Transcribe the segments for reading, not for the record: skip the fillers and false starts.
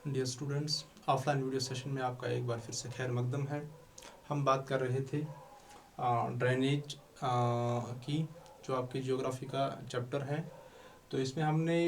Dear students, offline video session में आपका एक बार फिर से खैर मकदम है। हम बात कर रहे थे ड्रेनेज की, जो आपकी ज्योग्राफी का चैप्टर है। तो इसमें हमने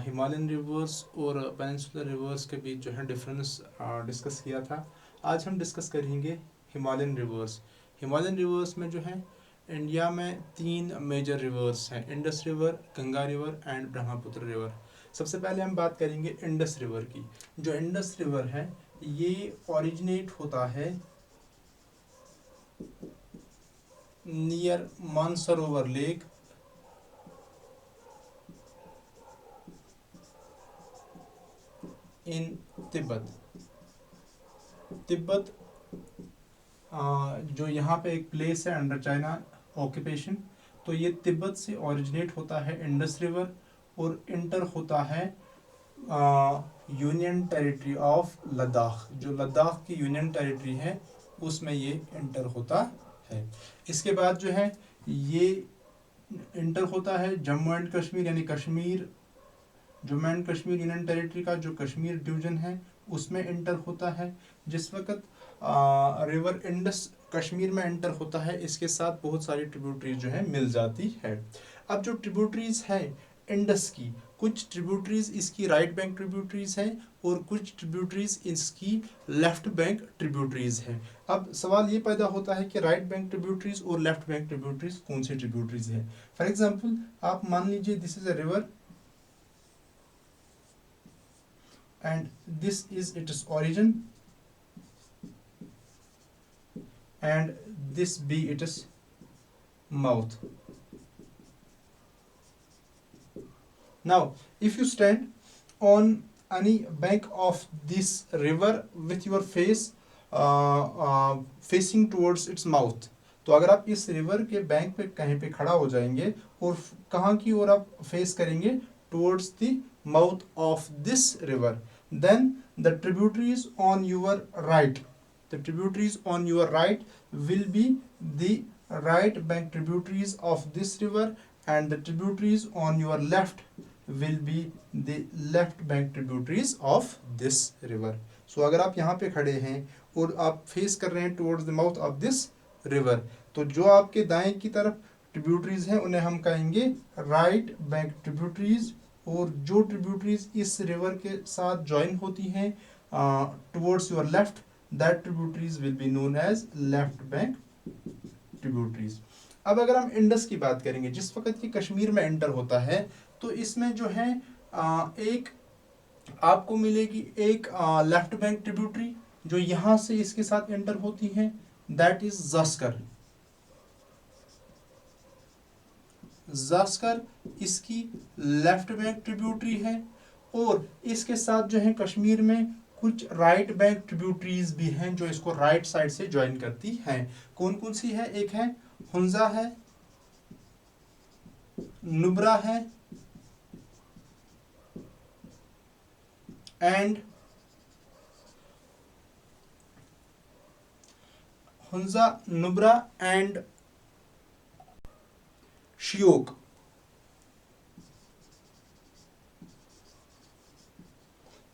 हिमालयन रिवर्स और पेनिनसुलर रिवर्स के बीच जो है डिफरेंस डिस्कस किया था। आज हम डिस्कस करेंगे हिमालयन रिवर्स। हिमालयन रिवर्स में जो है इंडिया में 3 मेजर रिवर्स हैं: Indus river, Ganga river and Brahmaputra river. सबसे पहले हम बात करेंगे इंडस रिवर की। जो इंडस रिवर है ये ओरिजिनेट होता है near Mansarovar lake in Tibet. Tibet जो यहाँ पे एक प्लेस है अंडर चाइना ऑक्यूपेशन, तो ये तिब्बत से ओरिजिनेट होता है इंडस रिवर और इंटर होता है यूनियन टेरिटरी ऑफ लद्दाख। जो लद्दाख की यूनियन टेरिटरी है उसमें ये इंटर होता है। इसके बाद जो है ये इंटर होता है जम्मू एंड कश्मीर, यानी Kashmir, Jammu and Kashmir union territory का जो कश्मीर डिवीजन है उसमें इंटर होता है। जिस वक्त रिवर इंडस कश्मीर में एंटर होता है, इसके साथ बहुत सारी ट्रिब्यूटरीज जो है मिल जाती है। अब जो ट्रिब्यूटरीज है इंडस की, कुछ ट्रिब्यूटरीज इसकी राइट बैंक ट्रिब्यूटरीज है और कुछ ट्रिब्यूटरीज इसकी लेफ्ट बैंक ट्रिब्यूटरीज है। अब सवाल ये पैदा होता है कि राइट बैंक ट्रिब्यूटरीज और लेफ्ट बैंक ट्रिब्यूटरीज कौन सी ट्रिब्यूटरीज है। फॉर एग्जाम्पल आप मान लीजिए this is a river and this is its origin and this be its mouth. Now if you stand on any bank of this river with your face facing towards its mouth, तो अगर आप इस river के bank पे कहीं पे खड़ा हो जाएंगे और कहाँ की ओर आप फेस करेंगे, towards the mouth of this river, then the tributaries on your right, the tributaries on your right will be the right bank tributaries of this river and the tributaries on your left will be the left bank tributaries of this river. So अगर आप यहाँ पे खड़े हैं और आप face कर रहे हैं towards the mouth of this river, तो जो आपके दाएं की तरफ ट्रिब्यूटरीज हैं उन्हें हम कहेंगे राइट बैंक ट्रिब्यूटरीज, और जो ट्रिब्यूटरीज इस रिवर के साथ ज्वाइन होती हैं towards your left, that tributaries will be known as left bank tributaries. अब अगर हम इंडस की बात करेंगे, जिस वक्त ये कश्मीर में एंटर होता है, तो इसमें जो है एक आपको मिलेगी एक लेफ्ट बैंक ट्रिब्यूटरी जो यहां से इसके साथ एंटर होती है, दैट इज ज़ास्कर। ज़ास्कर इसकी लेफ्ट बैंक ट्रिब्यूटरी है और इसके साथ जो है कश्मीर में कुछ राइट बैंक ट्रिब्यूटरीज भी हैं जो इसको राइट साइड से ज्वाइन करती हैं। कौन कौन सी है? एक है हुंजा है, नुब्रा है and Hunza, Nubra and Shyok.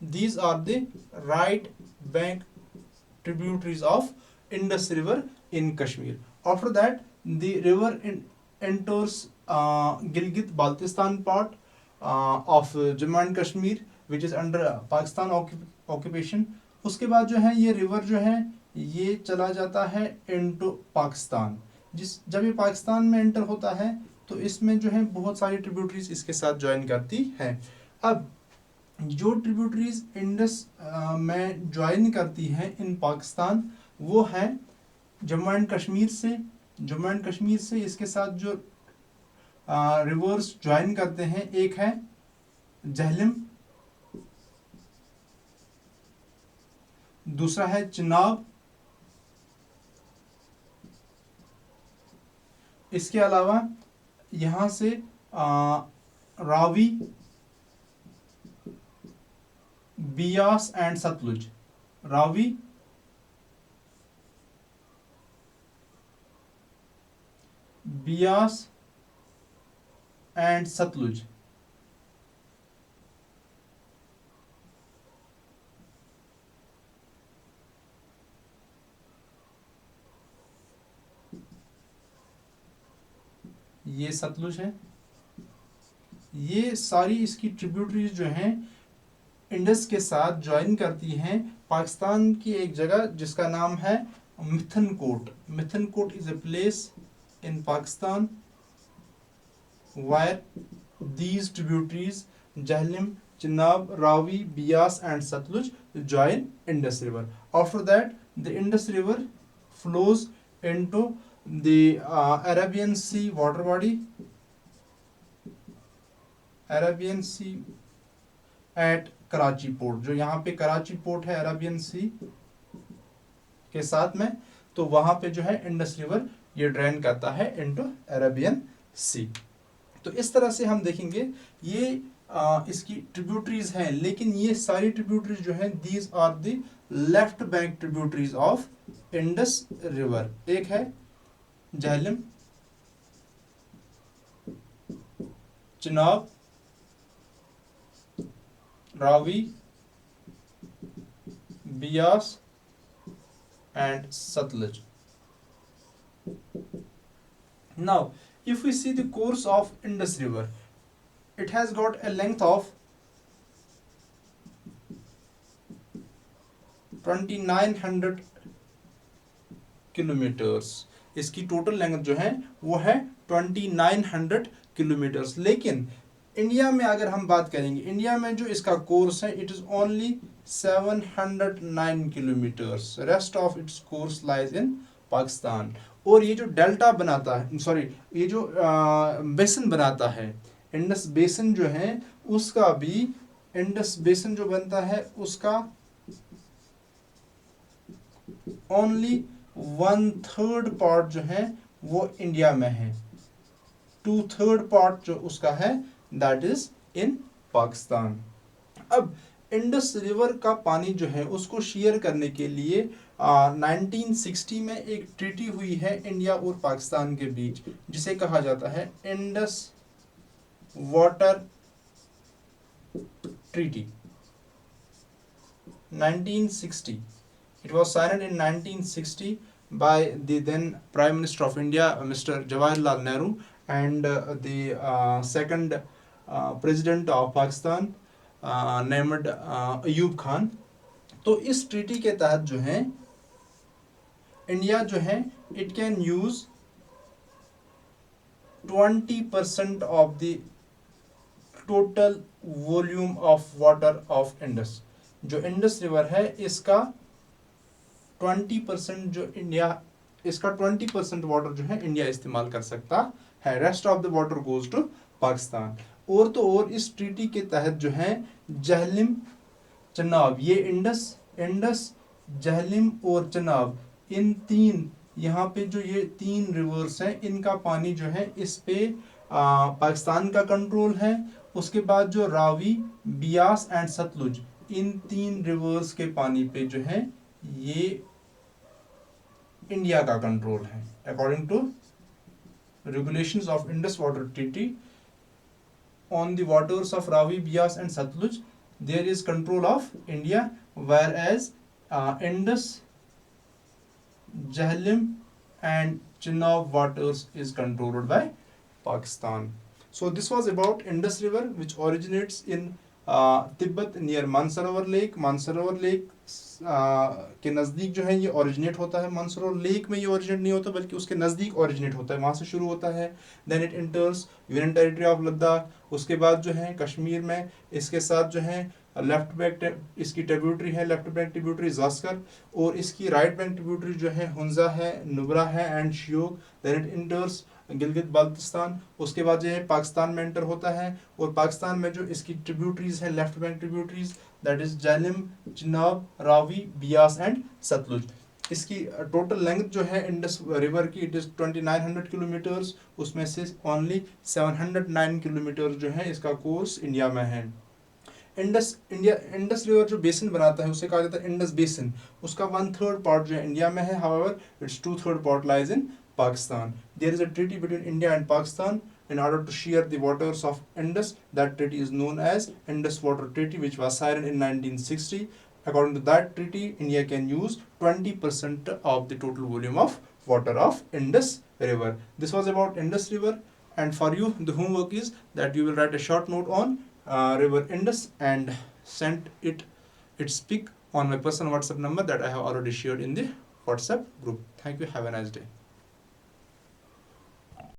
These are the right bank tributaries of Indus River in Kashmir. After that, the river enters Gilgit-Baltistan part of Jammu and Kashmir, which is under Pakistan occupation. उसके बाद जो है ये रिवर जो है ये चला जाता है इनटू पाकिस्तान। जब ये पाकिस्तान में एंटर होता है तो इसमें जो है बहुत सारी ट्रिब्यूटरीज इसके साथ ज्वाइन करती हैं। अब जो ट्रिब्यूटरीज इंडस में ज्वाइन करती हैं इन पाकिस्तान, वो है जम्मू एंड कश्मीर से। जम्मू एंड कश्मीर से इसके साथ जो रिवर्स ज्वाइन करते हैं, एक है जहलम, दूसरा है चिनाब, इसके अलावा यहां से रावी, बियास एंड सतलुज। रावी, बियास एंड सतलुज। ये सतलुज है, ये सारी इसकी ट्रिब्यूटरीज जो हैं इंडस के साथ ज्वाइन करती हैं पाकिस्तान की एक जगह जिसका नाम है Mithankot. Mithankot is a place in Pakistan where these tributaries Jahlim, Chenab, Ravi, Bias and Satluj join Indus River. After that the Indus River flows into the Arabian Sea water body, Arabian Sea at Karachi port, जो यहाँ पे Karachi port है Arabian सी के साथ में, तो वहां पे जो है इंडस रिवर ये ड्रेन करता है इनटू अरेबियन सी। तो इस तरह से हम देखेंगे ये इसकी ट्रिब्यूटरीज हैं, लेकिन ये सारी ट्रिब्यूटरीज जो हैं these are the left bank tributaries of Indus river. एक है Jhelum, Chenab, Ravi, Beas and Satluj. Now, if we see the course of Indus River, it has got a length of 2900 kilometres. इसकी टोटल लेंथ जो है वो है 2900 किलोमीटर्स। लेकिन इंडिया में अगर हम बात करेंगे, इंडिया में जो इसका कोर्स है it is only 709 kilometres, rest of its course lies in Pakistan. और ये जो डेल्टा बनाता है, सॉरी ये जो बेसिन बनाता है इंडस बेसिन जो है उसका भी, इंडस बेसिन जो बनता है उसका ओनली 1/3 पार्ट जो है वो इंडिया में है, 2/3 पार्ट जो उसका है दैट इज इन पाकिस्तान। अब इंडस रिवर का पानी जो है उसको शेयर करने के लिए 1960 में एक ट्रीटी हुई है इंडिया और पाकिस्तान के बीच, जिसे कहा जाता है Indus water treaty 1960। It was signed in 1960 by the then Prime Minister of India, Mr. Jawaharlal Nehru, and the second President of Pakistan, named Ayub Khan. तो इस ट्रीटी के तहत जो है इंडिया जो है it can use 20% of the total volume of water of Indus. जो Indus river है इसका 20% जो इंडिया, इसका 20% वाटर जो है इंडिया इस्तेमाल कर सकता है, rest of the water goes to Pakistan. और तो और इस ट्रीटी के तहत जो है जहलिम, चनाब, ये इंडस जहलिम और चनाब, इन तीन, यहाँ पे जो ये 3 रिवर्स हैं इनका पानी जो है इस पे पाकिस्तान का कंट्रोल है। उसके बाद जो रावी, बियास एंड सतलुज, इन 3 रिवर्स के पानी पे जो है ये इंडिया का कंट्रोल है। According to regulations of Indus Water Treaty, on the waters of Ravi, Bias and Satluj there is control of India, whereas Indus, Jhelum and Chenab waters is controlled by Pakistan. So this was about Indus River, which originates in Tibet near Mansarovar lake. Mansarovar lake के नज़दीक जो है ये originate होता है। Mansarovar lake में ये originate नहीं होता बल्कि उसके नज़दीक ओरिजिनेट होता है, वहाँ से शुरू होता है। Then it enters union territory of Ladakh. उसके बाद जो है कश्मीर में इसके साथ जो है लेफ्ट बैंक इसकी ट्रिब्यूटरी है, लेफ्ट बैंक ट्रिब्यूटरी जास्कर, और इसकी राइट बैंक ट्रिब्यूटरी जो है हुंजा है, नुब्रा है and Shyok. Then it enters Gilgit Baltistan. उसके बाद जो है पाकिस्तान में एंटर होता है, और पाकिस्तान में जो इसकी ट्रिब्यूटरीज है left bank tributaries that is Jhelum, Chenab, Ravi, Beas and Satluj. इसकी टोटल लेंथ जो है इंडस रिवर की इट इज 2900 किलोमीटर्स, उसमें से ओनली 709 किलोमीटर जो है इसका कोर्स इंडिया में है। इंडस रिवर जो बेसिन बनाता है उसे कहा जाता है इंडस बेसिन, उसका 1/3 पार्ट जो है इंडिया में है, however it's 2/3 part lies in Pakistan. There is a treaty between India and Pakistan in order to share the waters of Indus. That treaty is known as Indus Water Treaty, which was signed in 1960. According to that treaty, India can use 20% of the total volume of water of Indus River. This was about Indus River, And for you, the homework is that you will write a short note on river Indus and send its pic on my personal WhatsApp number that I have already shared in the WhatsApp group. Thank you. Have a nice day.